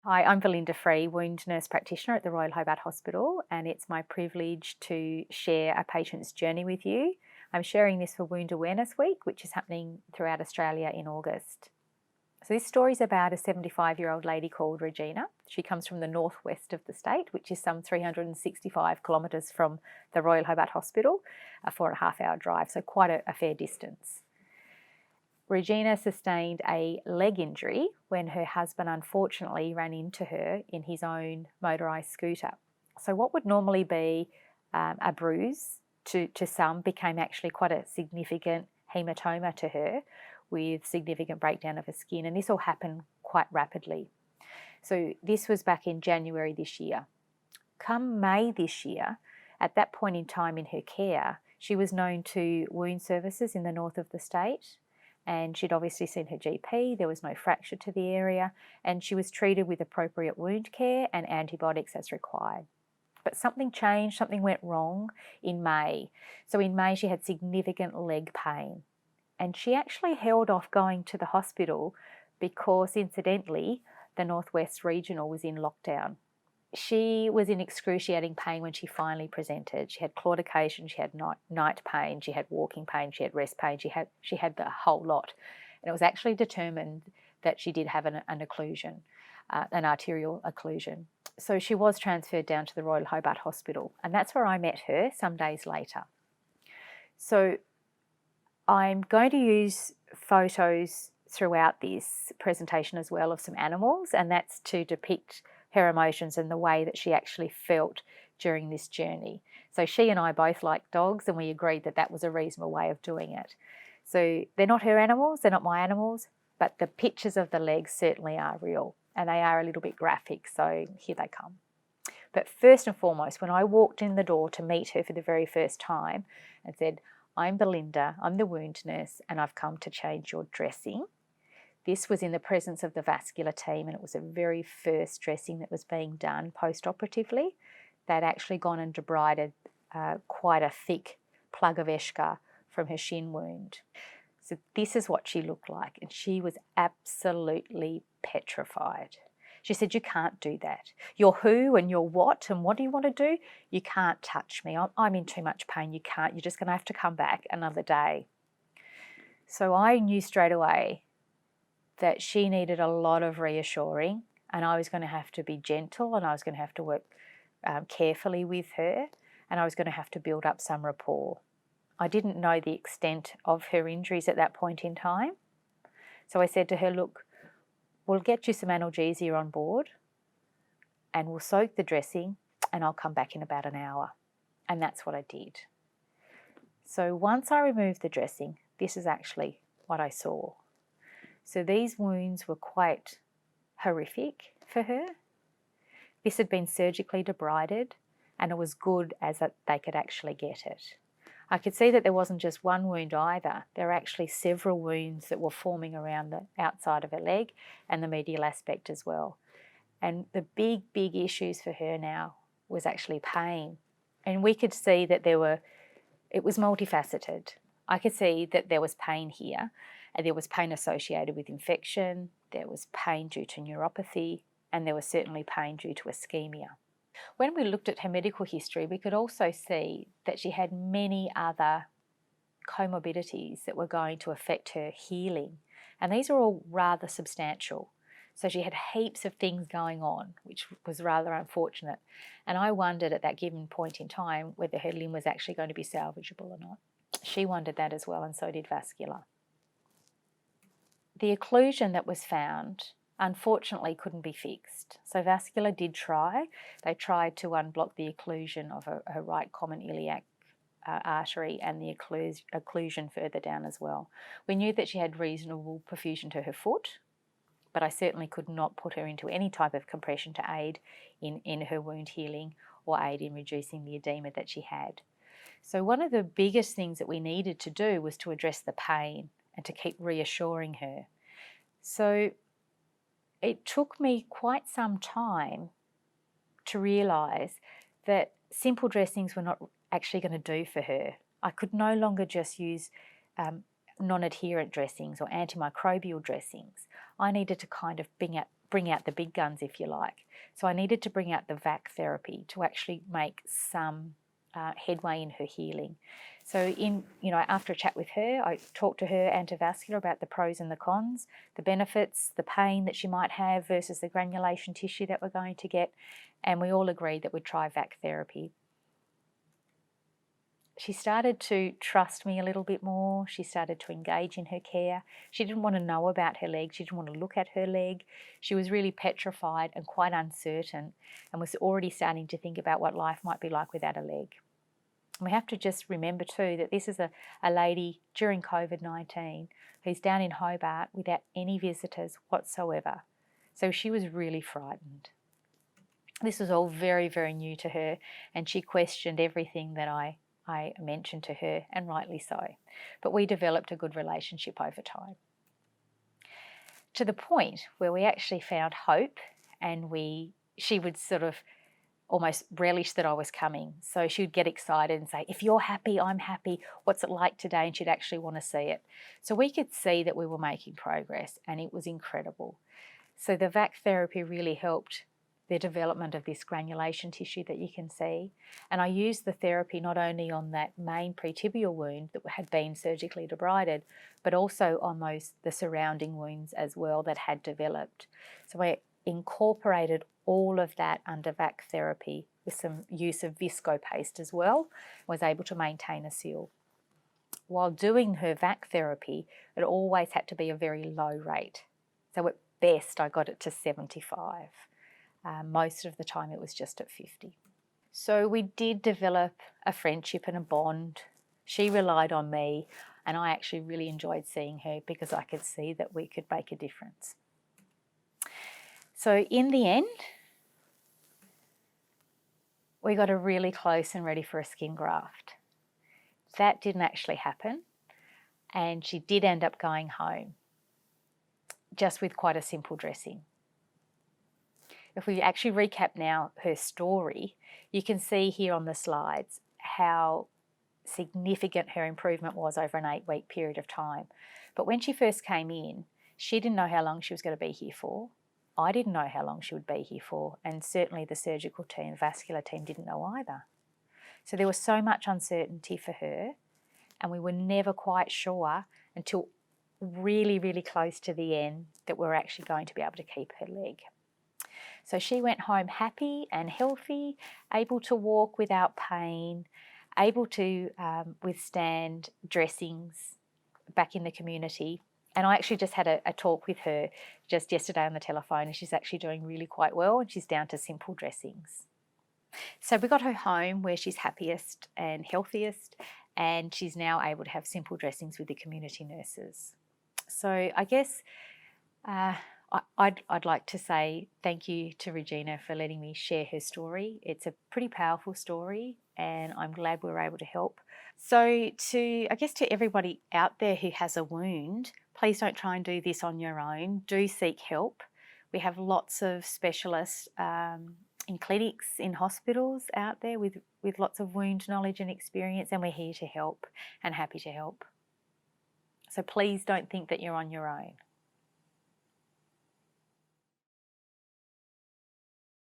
Hi, I'm Belinda Free, wound nurse practitioner at the Royal Hobart Hospital, and it's my privilege to share a patient's journey with you. I'm sharing this for Wound Awareness Week, which is happening throughout Australia in August. So this story is about a 75-year-old lady called Regina. She comes from the northwest of the state, which is some 365 kilometres from the Royal Hobart Hospital, a 4.5-hour drive, so quite a fair distance. Regina sustained a leg injury when her husband unfortunately ran into her in his own motorised scooter. So what would normally be a bruise to some became actually quite a significant hematoma to her, with significant breakdown of her skin, and this all happened quite rapidly. So this was back in January this year. Come May this year, at that point in time in her care, she was known to wound services in the north of the state, and she'd obviously seen her GP. There was no fracture to the area, and she was treated with appropriate wound care and antibiotics as required. But something changed, something went wrong in May. So in May she had significant leg pain, and she actually held off going to the hospital because, incidentally, the Northwest Regional was in lockdown. She was in excruciating pain when she finally presented. She had claudication, she had night pain, she had walking pain, she had rest pain, she had the whole lot. And it was actually determined that she did have an occlusion, an arterial occlusion. So she was transferred down to the Royal Hobart Hospital, and that's where I met her some days later. So I'm going to use photos throughout this presentation as well of some animals, and that's to depict her emotions and the way that she actually felt during this journey. So she and I both like dogs, and we agreed that that was a reasonable way of doing it. So they're not her animals, they're not my animals, but the pictures of the legs certainly are real, and they are a little bit graphic, so here they come. But first and foremost, when I walked in the door to meet her for the very first time and said, "I'm Belinda, I'm the wound nurse, and I've come to change your dressing," this was in the presence of the vascular team, and it was the very first dressing that was being done post-operatively. They'd actually gone and debrided quite a thick plug of eschar from her shin wound. So this is what she looked like, and she was absolutely petrified. She said, "You can't do that. You're who and you're what, and what do you want to do? You can't touch me. I'm in too much pain. You can't. You're just going to have to come back another day." So I knew straight away that she needed a lot of reassuring, and I was going to have to be gentle, and I was going to have to work carefully with her, and I was going to have to build up some rapport. I didn't know the extent of her injuries at that point in time. So I said to her, "Look, we'll get you some analgesia on board, and we'll soak the dressing, and I'll come back in about an hour." And that's what I did. So once I removed the dressing, this is actually what I saw. So these wounds were quite horrific for her. This had been surgically debrided, and it was good as that they could actually get it. I could see that there wasn't just one wound either. There were actually several wounds that were forming around the outside of her leg and the medial aspect as well. And the big issues for her now was actually pain. And we could see that it was multifaceted. I could see that there was pain here, and there was pain associated with infection, there was pain due to neuropathy, and there was certainly pain due to ischemia. When we looked at her medical history, we could also see that she had many other comorbidities that were going to affect her healing, and these are all rather substantial. So she had heaps of things going on, which was rather unfortunate, and I wondered at that given point in time whether her limb was actually going to be salvageable or not. She wondered that as well, and so did vascular. The occlusion that was found unfortunately couldn't be fixed. So vascular did try. They tried to unblock the occlusion of her right common iliac artery and the occlusion further down as well. We knew that she had reasonable perfusion to her foot, but I certainly could not put her into any type of compression to aid in her wound healing or aid in reducing the edema that she had. So one of the biggest things that we needed to do was to address the pain and to keep reassuring her. So it took me quite some time to realise that simple dressings were not actually going to do for her. I could no longer just use non-adherent dressings or antimicrobial dressings. I needed to kind of bring out the big guns, if you like. So I needed to bring out the VAC therapy to actually make some headway in her healing. So after a chat with her, I talked to her antivascular about the pros and the cons, the benefits, the pain that she might have versus the granulation tissue that we're going to get, and we all agreed that we'd try VAC therapy. She started to trust me a little bit more. She started to engage in her care. She didn't want to know about her leg. She didn't want to look at her leg. She was really petrified and quite uncertain, and was already starting to think about what life might be like without a leg. And we have to just remember too that this is a lady during COVID-19 who's down in Hobart without any visitors whatsoever. So she was really frightened. This was all very, very new to her, and she questioned everything that I mentioned to her, and rightly so. But we developed a good relationship over time, to the point where we actually found hope, and she would sort of almost relish that I was coming. So she would get excited and say, if you're happy, I'm happy. What's it like today? And she'd actually want to see it. So we could see that we were making progress, and it was incredible. So the VAC therapy really helped the development of this granulation tissue that you can see. And I used the therapy not only on that main pretibial wound that had been surgically debrided, but also on the surrounding wounds as well that had developed. So I incorporated all of that under VAC therapy with some use of visco paste as well, was able to maintain a seal. While doing her VAC therapy, it always had to be a very low rate. So at best, I got it to 75. Most of the time it was just at 50. So we did develop a friendship and a bond. She relied on me, and I actually really enjoyed seeing her because I could see that we could make a difference. So in the end, we got her really close and ready for a skin graft. That didn't actually happen, and she did end up going home, just with quite a simple dressing. If we actually recap now her story, you can see here on the slides how significant her improvement was over an 8-week period of time. But when she first came in, she didn't know how long she was going to be here for. I didn't know how long she would be here for, and certainly the surgical team, vascular team didn't know either. So there was so much uncertainty for her, and we were never quite sure until really, really close to the end that we were actually going to be able to keep her leg. So she went home happy and healthy, able to walk without pain, able to withstand dressings back in the community. And I actually just had a talk with her just yesterday on the telephone, and she's actually doing really quite well, and she's down to simple dressings. So we got her home where she's happiest and healthiest, and she's now able to have simple dressings with the community nurses. So I guess I'd like to say thank you to Regina for letting me share her story. It's a pretty powerful story, and I'm glad we were able to help. So to everybody out there who has a wound, please don't try and do this on your own. Do seek help. We have lots of specialists in clinics, in hospitals out there with lots of wound knowledge and experience, and we're here to help and happy to help. So please don't think that you're on your own.